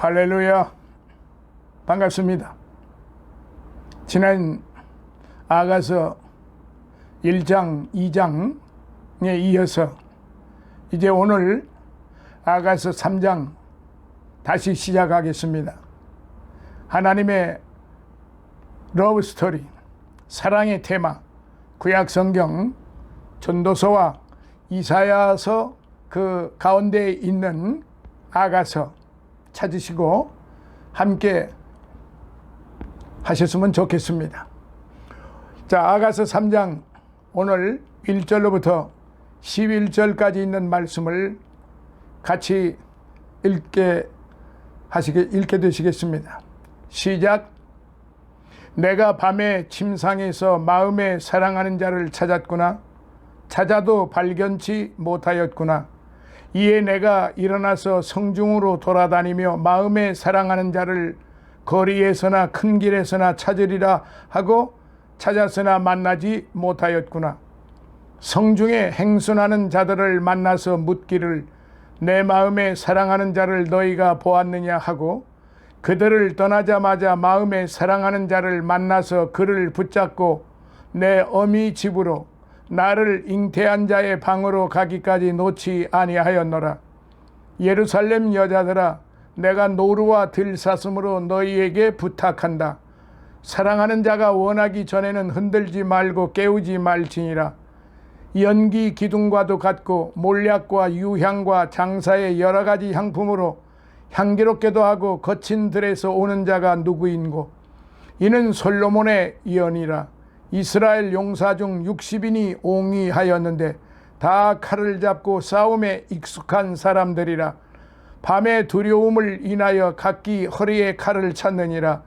할렐루야, 반갑습니다. 지난 아가서 1장, 2장에 이어서 이제 오늘 아가서 3장 다시 시작하겠습니다. 하나님의 러브 스토리, 사랑의 테마, 구약 성경 전도서와 이사야서 그 가운데에 있는 아가서 찾으시고 함께 하셨으면 좋겠습니다. 자, 아가서 3장 오늘 1절로부터 11절까지 있는 말씀을 같이 읽게 되시겠습니다. 시작. 내가 밤에 침상에서 마음에 사랑하는 자를 찾았구나. 찾아도 발견치 못하였구나. 이에 내가 일어나서 성중으로 돌아다니며 마음에 사랑하는 자를 거리에서나 큰 길에서나 찾으리라 하고 찾았으나 만나지 못하였구나. 성중에 행순하는 자들을 만나서 묻기를 내 마음에 사랑하는 자를 너희가 보았느냐 하고 그들을 떠나자마자 마음에 사랑하는 자를 만나서 그를 붙잡고 내 어미 집으로 나를 잉태한 자의 방으로 가기까지 놓지 아니하였노라. 예루살렘 여자들아, 내가 노루와 들사슴으로 너희에게 부탁한다. 사랑하는 자가 원하기 전에는 흔들지 말고 깨우지 말지니라. 연기 기둥과도 같고 몰약과 유향과 장사의 여러 가지 향품으로 향기롭게도 하고 거친 들에서 오는 자가 누구인고? 이는 솔로몬의 예언이라. 이스라엘 용사 중 60인이 옹이하였는데 다 칼을 잡고 싸움에 익숙한 사람들이라. 밤의 두려움을 인하여 각기 허리에 칼을 찾느니라.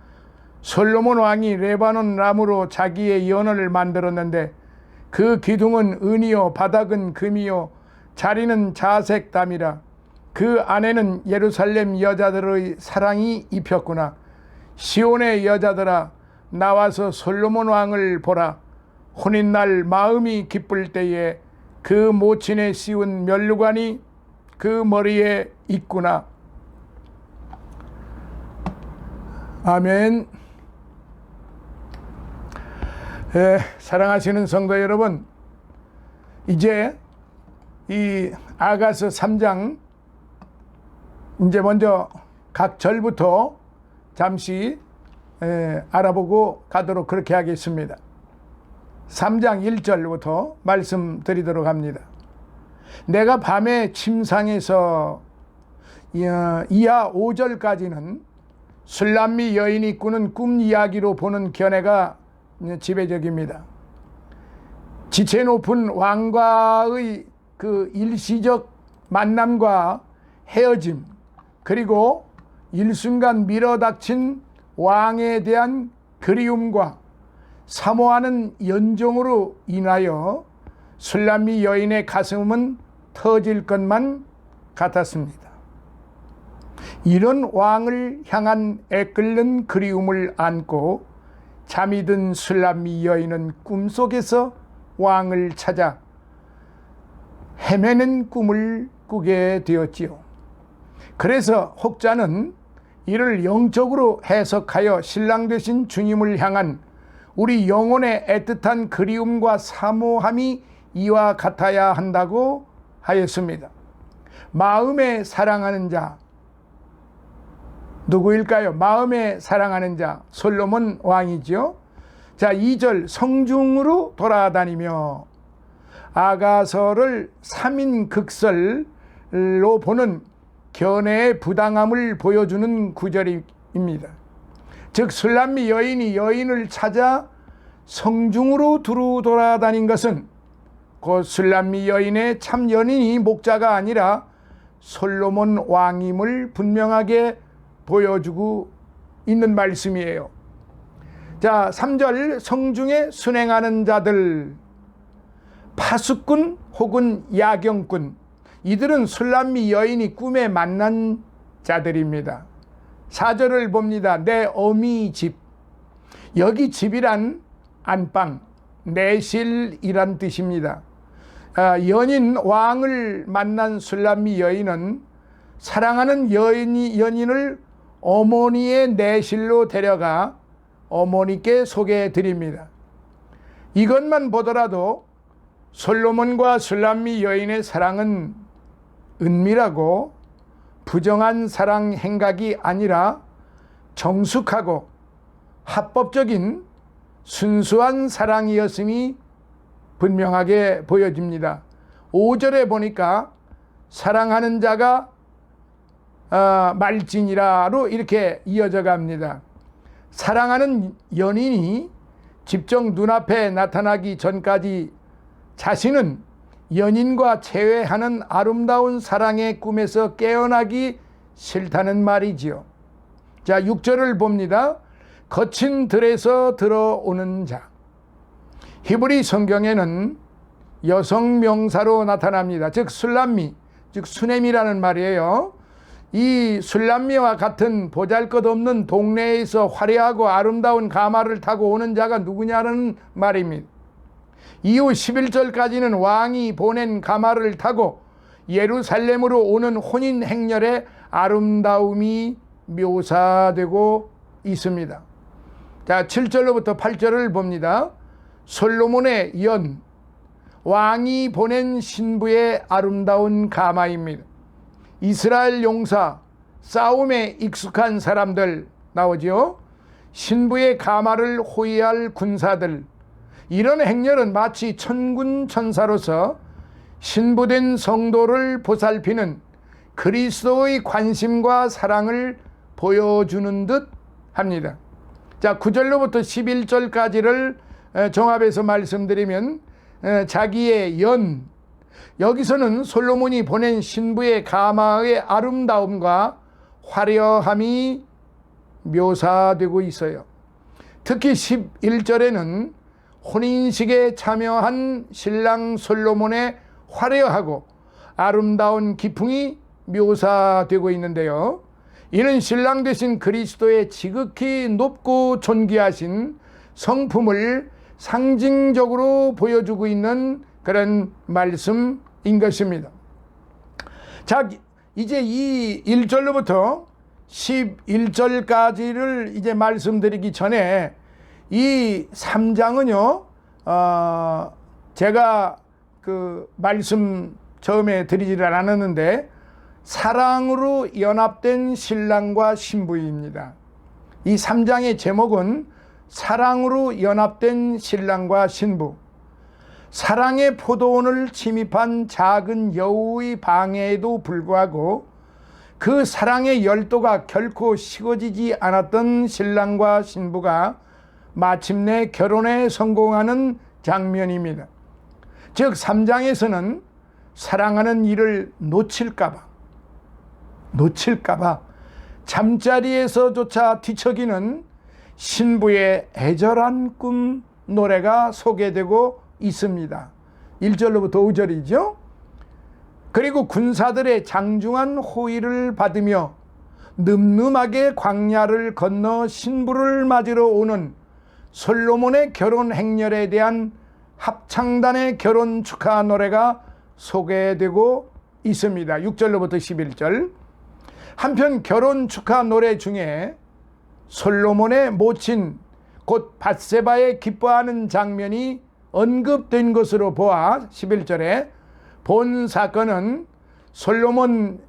솔로몬 왕이 레바논 나무로 자기의 연을 만들었는데 그 기둥은 은이요 바닥은 금이요 자리는 자색 담이라. 그 안에는 예루살렘 여자들의 사랑이 입혔구나. 시온의 여자들아, 나와서 솔로몬 왕을 보라. 혼인날 마음이 기쁠 때에 그 모친에 씌운 면류관이 그 머리에 있구나. 아멘. 사랑하시는 성도 여러분, 이제 이 아가서 3장 이제 먼저 각 절부터 잠시 알아보고 가도록 그렇게 하겠습니다. 3장 1절부터 말씀드리도록 합니다. 내가 밤에 침상에서 이하 5절까지는 술람미 여인이 꾸는 꿈 이야기로 보는 견해가 지배적입니다. 지체 높은 왕과의 그 일시적 만남과 헤어짐, 그리고 일순간 밀어닥친 왕에 대한 그리움과 사모하는 연정으로 인하여 술람미 여인의 가슴은 터질 것만 같았습니다. 이런 왕을 향한 애끓는 그리움을 안고 잠이 든 술람미 여인은 꿈속에서 왕을 찾아 헤매는 꿈을 꾸게 되었지요. 그래서 혹자는 이를 영적으로 해석하여 신랑 되신 주님을 향한 우리 영혼의 애틋한 그리움과 사모함이 이와 같아야 한다고 하였습니다. 마음에 사랑하는 자 누구일까요? 마음에 사랑하는 자 솔로몬 왕이죠. 자, 2절 성중으로 돌아다니며 아가서를 3인 극설로 보는 견해의 부당함을 보여주는 구절입니다. 즉 술람미 여인이 여인을 찾아 성중으로 두루 돌아다닌 것은 그 술람미 여인의 참 연인이 목자가 아니라 솔로몬 왕임을 분명하게 보여주고 있는 말씀이에요. 자, 3절 성중에 순행하는 자들, 파수꾼 혹은 야경꾼, 이들은 술람미 여인이 꿈에 만난 자들입니다. 4절을 봅니다. 내 어미 집. 여기 집이란 안방, 내실이란 뜻입니다. 연인 왕을 만난 술람미 여인은 사랑하는 연인을 어머니의 내실로 데려가 어머니께 소개해 드립니다. 이것만 보더라도 솔로몬과 술람미 여인의 사랑은 은밀하고 부정한 사랑 행각이 아니라 정숙하고 합법적인 순수한 사랑이었음이 분명하게 보여집니다. 5절에 보니까 사랑하는 자가 말지니라로 이렇게 이어져 갑니다. 사랑하는 연인이 직접 눈앞에 나타나기 전까지 자신은 연인과 재회하는 아름다운 사랑의 꿈에서 깨어나기 싫다는 말이지요. 자, 6절을 봅니다. 거친 들에서 들어오는 자. 히브리 성경에는 여성 명사로 나타납니다. 즉 술람미, 즉 수넴이라는 말이에요. 이 술람미와 같은 보잘것없는 동네에서 화려하고 아름다운 가마를 타고 오는 자가 누구냐는 말입니다. 이후 11절까지는 왕이 보낸 가마를 타고 예루살렘으로 오는 혼인 행렬의 아름다움이 묘사되고 있습니다. 자, 7절로부터 8절을 봅니다. 솔로몬의 연, 왕이 보낸 신부의 아름다운 가마입니다. 이스라엘 용사, 싸움에 익숙한 사람들 나오죠. 신부의 가마를 호위할 군사들, 이런 행렬은 마치 천군천사로서 신부된 성도를 보살피는 그리스도의 관심과 사랑을 보여주는 듯 합니다. 자, 9절로부터 11절까지를 종합해서 말씀드리면 자기의 연, 여기서는 솔로몬이 보낸 신부의 가마의 아름다움과 화려함이 묘사되고 있어요. 특히 11절에는 혼인식에 참여한 신랑 솔로몬의 화려하고 아름다운 기풍이 묘사되고 있는데요. 이는 신랑 되신 그리스도의 지극히 높고 존귀하신 성품을 상징적으로 보여주고 있는 그런 말씀인 것입니다. 자, 이제 이 1절로부터 11절까지를 이제 말씀드리기 전에 이 3장은요, 제가 그 말씀 처음에 드리지를 않았는데 사랑으로 연합된 신랑과 신부입니다. 이 3장의 제목은 사랑으로 연합된 신랑과 신부. 사랑의 포도원을 침입한 작은 여우의 방해에도 불구하고 그 사랑의 열도가 결코 식어지지 않았던 신랑과 신부가 마침내 결혼에 성공하는 장면입니다. 즉 3장에서는 사랑하는 이를 놓칠까봐 잠자리에서조차 뒤척이는 신부의 애절한 꿈 노래가 소개되고 있습니다. 1절로부터 5절이죠. 그리고 군사들의 장중한 호의를 받으며 늠름하게 광야를 건너 신부를 맞으러 오는 솔로몬의 결혼 행렬에 대한 합창단의 결혼 축하 노래가 소개되고 있습니다. 6절로부터 11절. 한편 결혼 축하 노래 중에 솔로몬의 모친 곧 밧세바의 기뻐하는 장면이 언급된 것으로 보아 11절에 본 사건은 솔로몬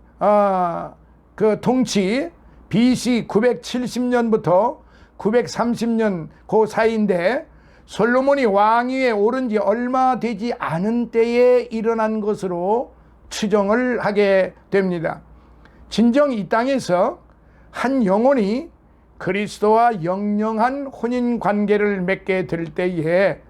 그 통치 BC 970년부터 930년 그 사이인데 솔로몬이 왕위에 오른 지 얼마 되지 않은 때에 일어난 것으로 추정을 하게 됩니다. 진정 이 땅에서 한 영혼이 그리스도와 영영한 혼인 관계를 맺게 될 때에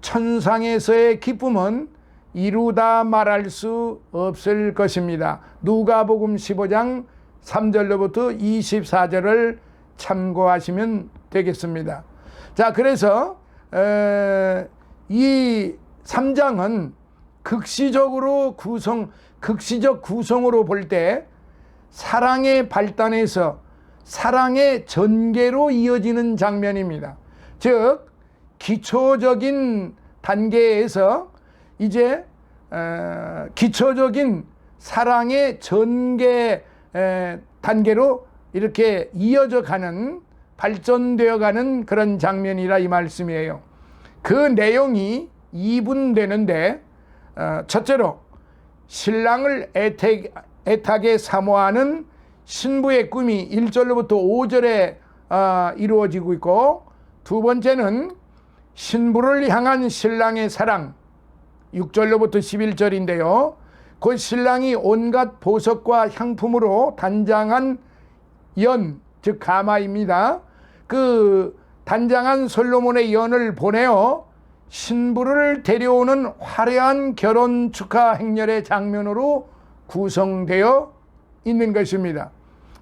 천상에서의 기쁨은 이루다 말할 수 없을 것입니다. 누가복음 15장 3절로부터 24절을 참고하시면 되겠습니다. 자, 그래서 이 3장은 극시적 구성으로 볼 때 사랑의 발단에서 사랑의 전개로 이어지는 장면입니다. 즉 기초적인 단계에서 이제 기초적인 사랑의 전개 단계로 이렇게 이어져 가는, 발전되어 가는 그런 장면이라 이 말씀이에요. 그 내용이 2분 되는데, 첫째로 신랑을 애타게 사모하는 신부의 꿈이 1절로부터 5절에 이루어지고 있고, 두 번째는 신부를 향한 신랑의 사랑, 6절로부터 11절인데요. 그 신랑이 온갖 보석과 향품으로 단장한 연, 즉 가마입니다. 그 단장한 솔로몬의 연을 보내어 신부를 데려오는 화려한 결혼 축하 행렬의 장면으로 구성되어 있는 것입니다.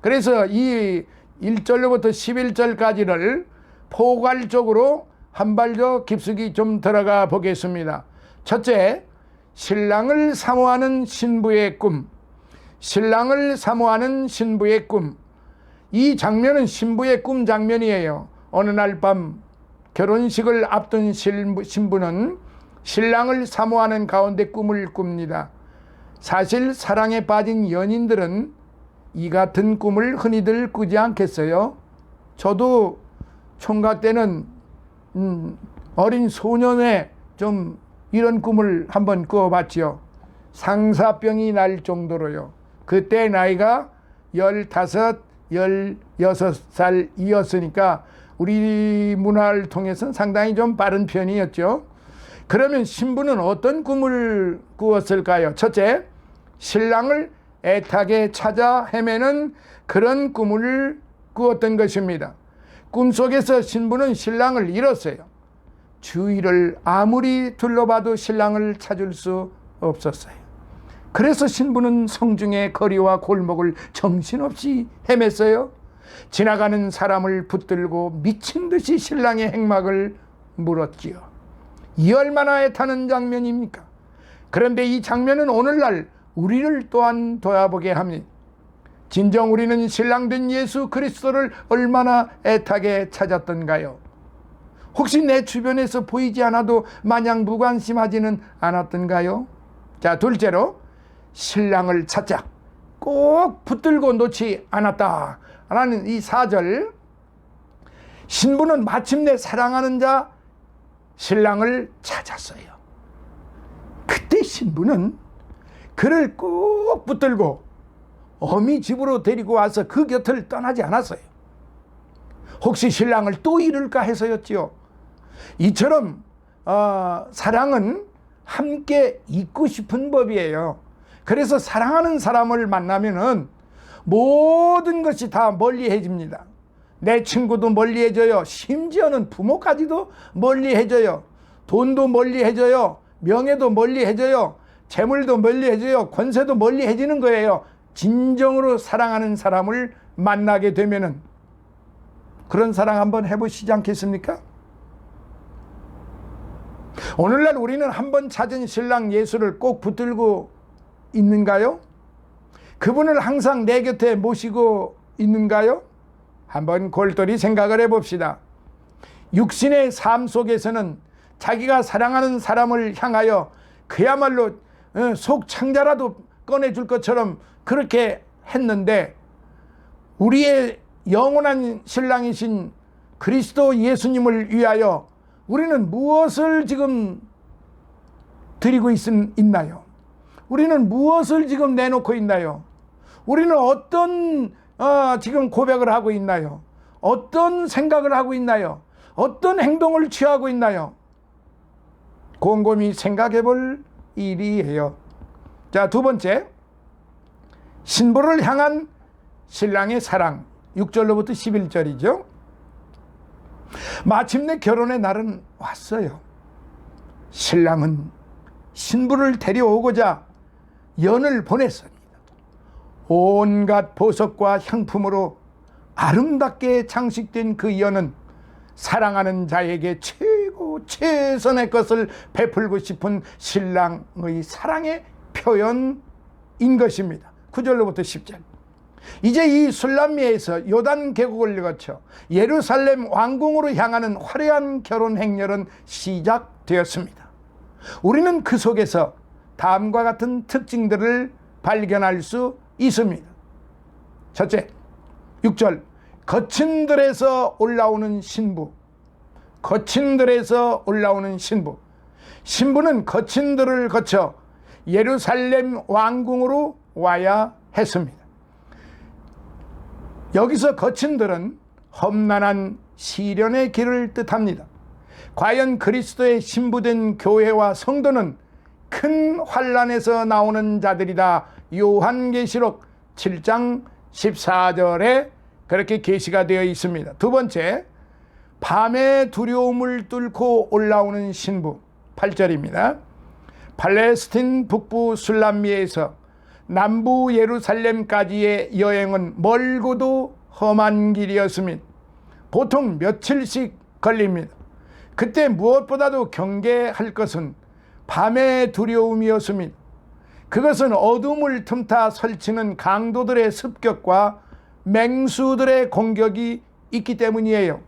그래서 이 1절로부터 11절까지를 포괄적으로 한 발 더 깊숙이 좀 들어가 보겠습니다. 첫째, 신랑을 사모하는 신부의 꿈. 신랑을 사모하는 신부의 꿈. 이 장면은 신부의 꿈 장면이에요. 어느 날 밤 결혼식을 앞둔 신부는 신랑을 사모하는 가운데 꿈을 꿉니다. 사실 사랑에 빠진 연인들은 이 같은 꿈을 흔히들 꾸지 않겠어요? 저도 총각 때는 어린 소년에 좀 이런 꿈을 한번 꾸어봤죠. 상사병이 날 정도로요. 그때 나이가 15, 16살이었으니까 우리 문화를 통해서는 상당히 좀 빠른 편이었죠. 그러면 신부는 어떤 꿈을 꾸었을까요? 첫째, 신랑을 애타게 찾아 헤매는 그런 꿈을 꾸었던 것입니다. 꿈속에서 신부는 신랑을 잃었어요. 주위를 아무리 둘러봐도 신랑을 찾을 수 없었어요. 그래서 신부는 성중의 거리와 골목을 정신없이 헤맸어요. 지나가는 사람을 붙들고 미친 듯이 신랑의 행막을 물었지요. 이 얼마나 애타는 장면입니까? 그런데 이 장면은 오늘날 우리를 또한 돌아보게 합니다. 진정 우리는 신랑된 예수 그리스도를 얼마나 애타게 찾았던가요? 혹시 내 주변에서 보이지 않아도 마냥 무관심하지는 않았던가요? 자, 둘째로 신랑을 찾자 꼭 붙들고 놓지 않았다 라는 이 4절. 신부는 마침내 사랑하는 자 신랑을 찾았어요. 그때 신부는 그를 꼭 붙들고 어미 집으로 데리고 와서 그 곁을 떠나지 않았어요. 혹시 신랑을 또 잃을까 해서였지요. 이처럼 사랑은 함께 있고 싶은 법이에요. 그래서 사랑하는 사람을 만나면은 모든 것이 다 멀리해집니다. 내 친구도 멀리해져요. 심지어는 부모까지도 멀리해져요. 돈도 멀리해져요. 명예도 멀리해져요. 재물도 멀리해져요. 권세도 멀리해지는 거예요. 진정으로 사랑하는 사람을 만나게 되면은. 그런 사랑 한번 해보시지 않겠습니까? 오늘날 우리는 한번 찾은 신랑 예수를 꼭 붙들고 있는가요? 그분을 항상 내 곁에 모시고 있는가요? 한번 골똘히 생각을 해봅시다. 육신의 삶 속에서는 자기가 사랑하는 사람을 향하여 그야말로 속 창자라도 꺼내줄 것처럼 그렇게 했는데, 우리의 영원한 신랑이신 그리스도 예수님을 위하여 우리는 무엇을 지금 드리고 있나요? 우리는 무엇을 지금 내놓고 있나요? 우리는 어떤 지금 고백을 하고 있나요? 어떤 생각을 하고 있나요? 어떤 행동을 취하고 있나요? 곰곰이 생각해 볼 일이에요. 자, 두 번째, 신부를 향한 신랑의 사랑, 6절로부터 11절이죠. 마침내 결혼의 날은 왔어요. 신랑은 신부를 데려오고자 연을 보냈습니다. 온갖 보석과 향품으로 아름답게 장식된 그 연은 사랑하는 자에게 최고 최선의 것을 베풀고 싶은 신랑의 사랑의 표현인 것입니다. 9절로부터 10절. 이제 이 술람미에서 요단 계곡을 거쳐 예루살렘 왕궁으로 향하는 화려한 결혼 행렬은 시작되었습니다. 우리는 그 속에서 다음과 같은 특징들을 발견할 수 있습니다. 첫째, 6절 거친 들에서 올라오는 신부. 거친 들에서 올라오는 신부. 신부는 거친 들을 거쳐 예루살렘 왕궁으로 와야 했습니다. 여기서 거친 들은 험난한 시련의 길을 뜻합니다. 과연 그리스도의 신부된 교회와 성도는 큰 환난에서 나오는 자들이다. 요한계시록 7장 14절에 그렇게 계시가 되어 있습니다. 두 번째, 밤의 두려움을 뚫고 올라오는 신부. 8절입니다. 팔레스틴 북부 술람미에서 남부 예루살렘까지의 여행은 멀고도 험한 길이었습니다. 보통 며칠씩 걸립니다. 그때 무엇보다도 경계할 것은 밤의 두려움이었습니다. 그것은 어둠을 틈타 설치는 강도들의 습격과 맹수들의 공격이 있기 때문이에요.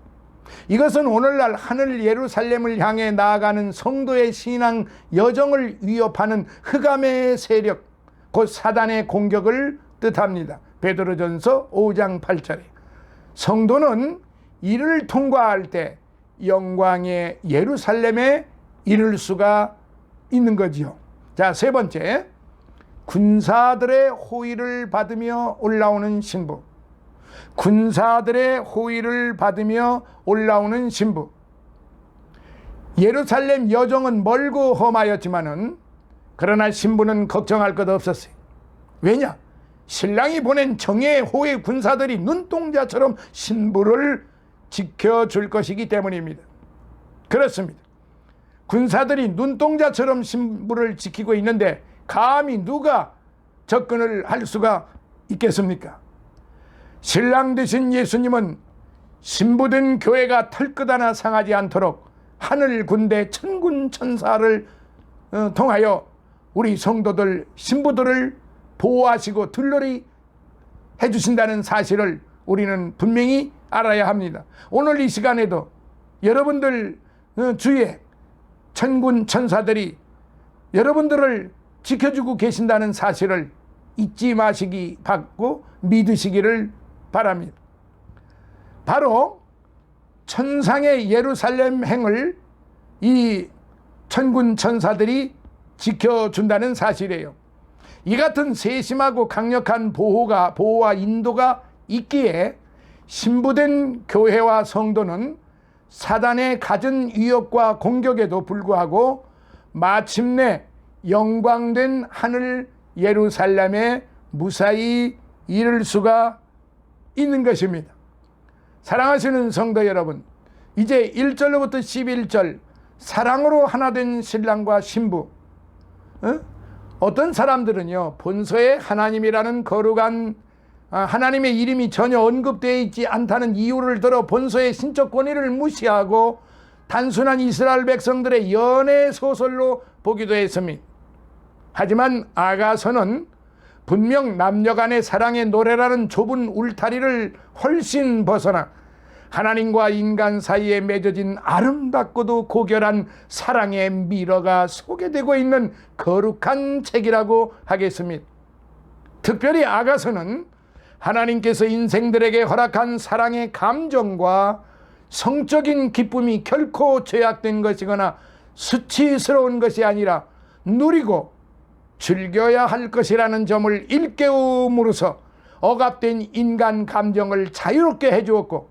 이것은 오늘날 하늘 예루살렘을 향해 나아가는 성도의 신앙 여정을 위협하는 흑암의 세력, 곧 사단의 공격을 뜻합니다. 베드로전서 5장 8절에 성도는 이를 통과할 때 영광의 예루살렘에 이를 수가 있는 거지요. 자, 세 번째, 군사들의 호의를 받으며 올라오는 신부. 군사들의 호의를 받으며 올라오는 신부. 예루살렘 여정은 멀고 험하였지만은 그러나 신부는 걱정할 것 없었어요. 왜냐? 신랑이 보낸 정예의 호의 군사들이 눈동자처럼 신부를 지켜줄 것이기 때문입니다. 그렇습니다. 군사들이 눈동자처럼 신부를 지키고 있는데 감히 누가 접근을 할 수가 있겠습니까? 신랑 되신 예수님은 신부된 교회가 털끝 하나 상하지 않도록 하늘 군대 천군 천사를 통하여 우리 성도들 신부들을 보호하시고 들러리 해주신다는 사실을 우리는 분명히 알아야 합니다. 오늘 이 시간에도 여러분들 주위에 천군 천사들이 여러분들을 지켜주고 계신다는 사실을 잊지 마시기 받고 믿으시기를 바랍니다. 바로 천상의 예루살렘 행을 이 천군 천사들이 지켜준다는 사실이에요. 이 같은 세심하고 강력한 보호와 인도가 있기에 신부된 교회와 성도는 사단의 갖은 위협과 공격에도 불구하고 마침내 영광된 하늘 예루살렘에 무사히 이를 수가 있는 것입니다. 사랑하시는 성도 여러분, 이제 1절로부터 11절 사랑으로 하나 된 신랑과 신부. 어떤 사람들은요, 본서에 하나님이라는 거룩한 하나님의 이름이 전혀 언급되어 있지 않다는 이유를 들어 본서의 신적 권위를 무시하고 단순한 이스라엘 백성들의 연애 소설로 보기도 했습니다. 하지만 아가서는 분명 남녀 간의 사랑의 노래라는 좁은 울타리를 훨씬 벗어나 하나님과 인간 사이에 맺어진 아름답고도 고결한 사랑의 미러가 소개되고 있는 거룩한 책이라고 하겠습니다. 특별히 아가서는 하나님께서 인생들에게 허락한 사랑의 감정과 성적인 기쁨이 결코 죄악된 것이거나 수치스러운 것이 아니라 누리고 즐겨야 할 것이라는 점을 일깨움으로써 억압된 인간 감정을 자유롭게 해주었고,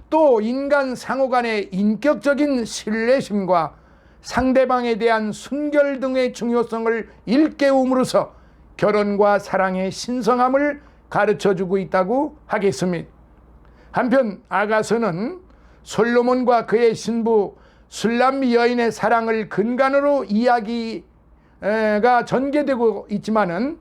또 인간 상호 간의 인격적인 신뢰심과 상대방에 대한 순결 등의 중요성을 일깨움으로써 결혼과 사랑의 신성함을 가르쳐주고 있다고 하겠습니다. 한편 아가서는 솔로몬과 그의 신부 술람미 여인의 사랑을 근간으로 이야기가 전개되고 있지만은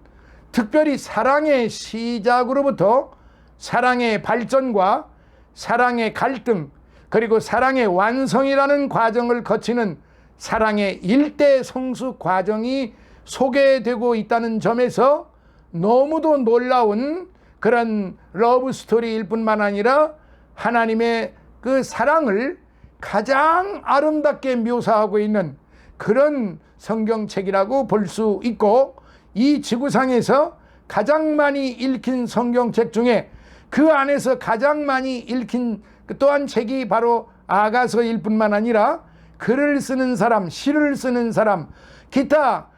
특별히 사랑의 시작으로부터 사랑의 발전과 사랑의 갈등, 그리고 사랑의 완성이라는 과정을 거치는 사랑의 일대 성숙 과정이 소개되고 있다는 점에서 너무도 놀라운 그런 러브 스토리일 뿐만 아니라 하나님의 그 사랑을 가장 아름답게 묘사하고 있는 그런 성경책이라고 볼 수 있고, 이 지구상에서 가장 많이 읽힌 성경책 중에 그 안에서 가장 많이 읽힌 또한 책이 바로 아가서일 뿐만 아니라 글을 쓰는 사람, 시를 쓰는 사람, 기타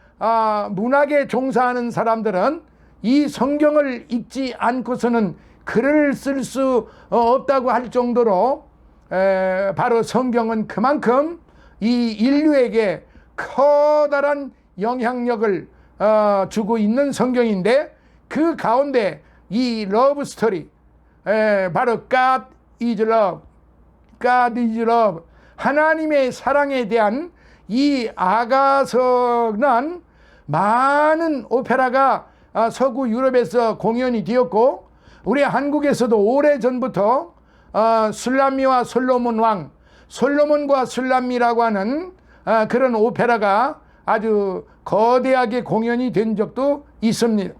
문학에 종사하는 사람들은 이 성경을 읽지 않고서는 글을 쓸 수 없다고 할 정도로 바로 성경은 그만큼 이 인류에게 커다란 영향력을 주고 있는 성경인데, 그 가운데 이 러브 스토리, 바로 God is love, God is love, 하나님의 사랑에 대한 이 아가서는 많은 오페라가 서구 유럽에서 공연이 되었고, 우리 한국에서도 오래전부터 술람미와 솔로몬 왕, 솔로몬과 술람미라고 하는 그런 오페라가 아주 거대하게 공연이 된 적도 있습니다.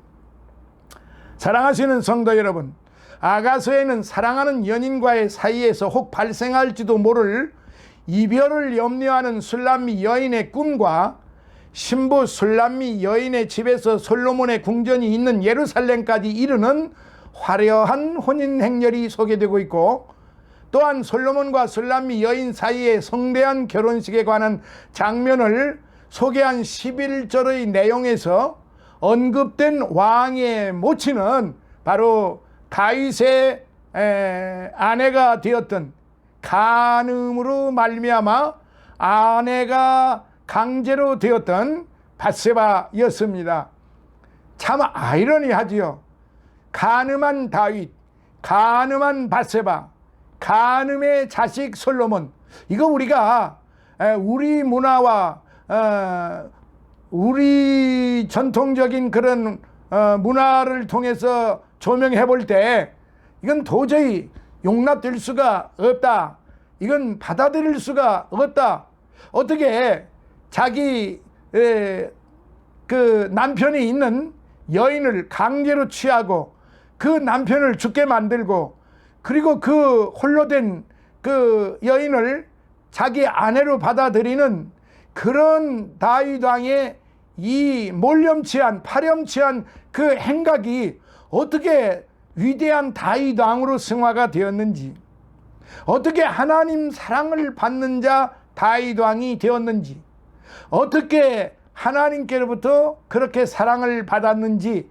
사랑하시는 성도 여러분, 아가서에는 사랑하는 연인과의 사이에서 혹 발생할지도 모를 이별을 염려하는 술람미 여인의 꿈과 신부 술람미 여인의 집에서 솔로몬의 궁전이 있는 예루살렘까지 이르는 화려한 혼인 행렬이 소개되고 있고, 또한 솔로몬과 술람미 여인 사이의 성대한 결혼식에 관한 장면을 소개한 11절의 내용에서 언급된 왕의 모친은 바로 다윗의 아내가 되었던 간음으로 말미암아 아내가 강제로 되었던 밧세바였습니다. 참 아이러니하지요. 간음한 다윗, 간음한 밧세바, 간음의 자식 솔로몬. 이거 우리가 우리 문화와 우리 전통적인 그런 문화를 통해서 조명해 볼 때 이건 도저히 용납될 수가 없다. 이건 받아들일 수가 없다. 어떻게 자기 그 남편이 있는 여인을 강제로 취하고 그 남편을 죽게 만들고, 그리고 그 홀로 된 그 여인을 자기 아내로 받아들이는 그런 다윗 왕의 이 몰염치한 파렴치한 그 행각이 어떻게 위대한 다윗 왕으로 승화가 되었는지, 어떻게 하나님 사랑을 받는 자 다윗 왕이 되었는지, 어떻게 하나님께로부터 그렇게 사랑을 받았는지,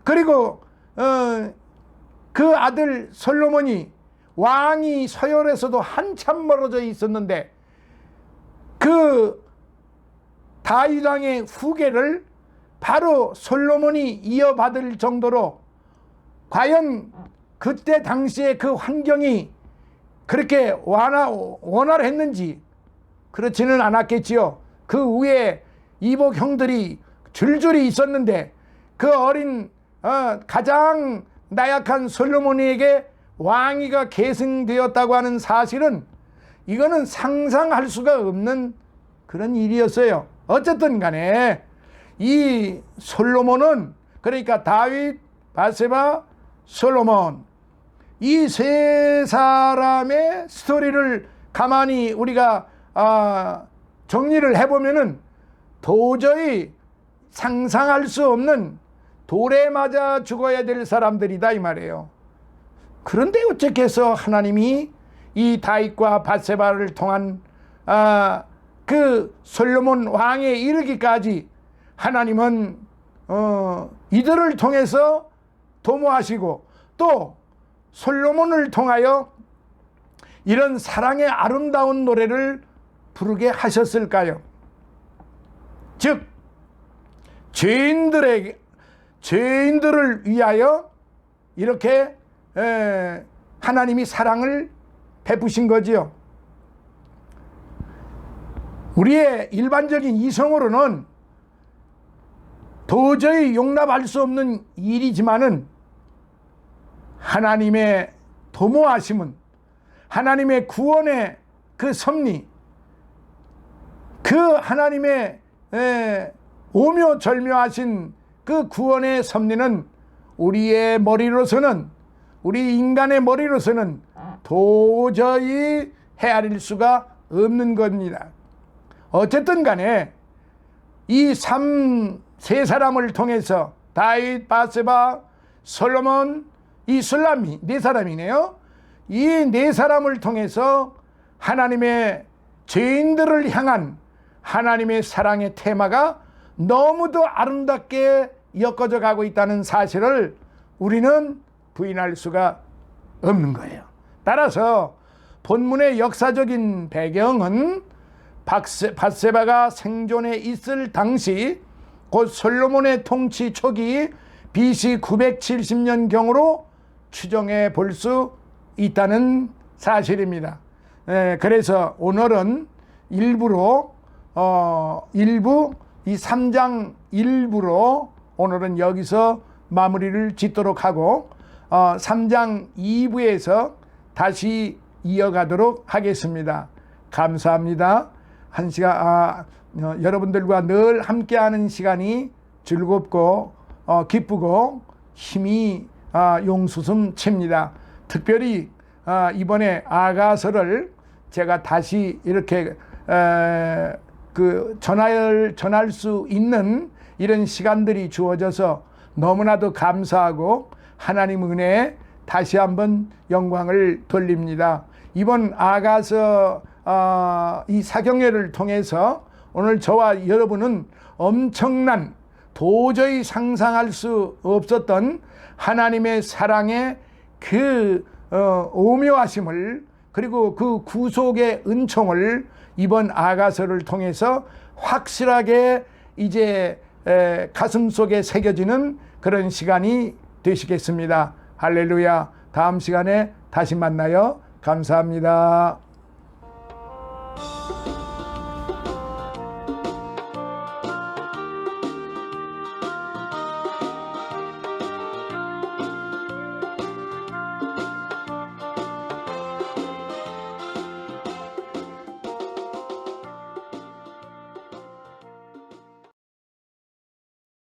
그리고 그 아들 솔로몬이 왕이 서열에서도 한참 멀어져 있었는데 그 다윗 왕의 후계를 바로 솔로몬이 이어받을 정도로, 과연 그때 당시에 그 환경이 그렇게 원활했는지, 그렇지는 않았겠지요. 그 위에 이복 형들이 줄줄이 있었는데 그 어린 가장 나약한 솔로몬에게 왕위가 계승되었다고 하는 사실은 이거는 상상할 수가 없는 그런 일이었어요. 어쨌든 간에 이 솔로몬은, 그러니까 다윗, 밧세바, 솔로몬, 이 세 사람의 스토리를 가만히 우리가 정리를 해보면은 도저히 상상할 수 없는 돌에 맞아 죽어야 될 사람들이다 이 말이에요. 그런데 어떻게 해서 하나님이 이 다윗과 밧세바를 통한 그 솔로몬 왕에 이르기까지 하나님은 이들을 통해서 도모하시고, 또 솔로몬을 통하여 이런 사랑의 아름다운 노래를 부르게 하셨을까요? 즉 죄인들을 위하여 이렇게 하나님이 사랑을 베푸신 거지요. 우리의 일반적인 이성으로는 도저히 용납할 수 없는 일이지만은 하나님의 도모하심은, 하나님의 구원의 그 섭리, 그 하나님의 오묘절묘하신 그 구원의 섭리는 우리의 머리로서는, 우리 인간의 머리로서는 도저히 헤아릴 수가 없는 겁니다. 어쨌든 간에 이 세 사람을 통해서 다윗, 밧세바, 솔로몬, 이슬람이 네 사람이네요. 이 네 사람을 통해서 하나님의 죄인들을 향한 하나님의 사랑의 테마가 너무도 아름답게 엮어져 가고 있다는 사실을 우리는 부인할 수가 없는 거예요. 따라서 본문의 역사적인 배경은 밧세바가 생존해 있을 당시 곧 솔로몬의 통치 초기 BC 970년경으로 추정해 볼 수 있다는 사실입니다. 그래서 오늘은 일부 이 3장 일부로 오늘은 여기서 마무리를 짓도록 하고 3장 2부에서 다시 이어가도록 하겠습니다. 감사합니다. 한 시간 여러분들과 늘 함께하는 시간이 즐겁고 기쁘고 힘이 용수숨 칩니다. 특별히 이번에 아가서를 제가 다시 이렇게 전할 수 있는 이런 시간들이 주어져서 너무나도 감사하고 하나님 은혜에 다시 한번 영광을 돌립니다. 이번 아가서 이 사경회를 통해서 오늘 저와 여러분은 엄청난 도저히 상상할 수 없었던 하나님의 사랑의 그 오묘하심을 그리고 그 구속의 은총을 이번 아가서를 통해서 확실하게 이제 가슴 속에 새겨지는 그런 시간이 되시겠습니다. 할렐루야. 다음 시간에 다시 만나요. 감사합니다.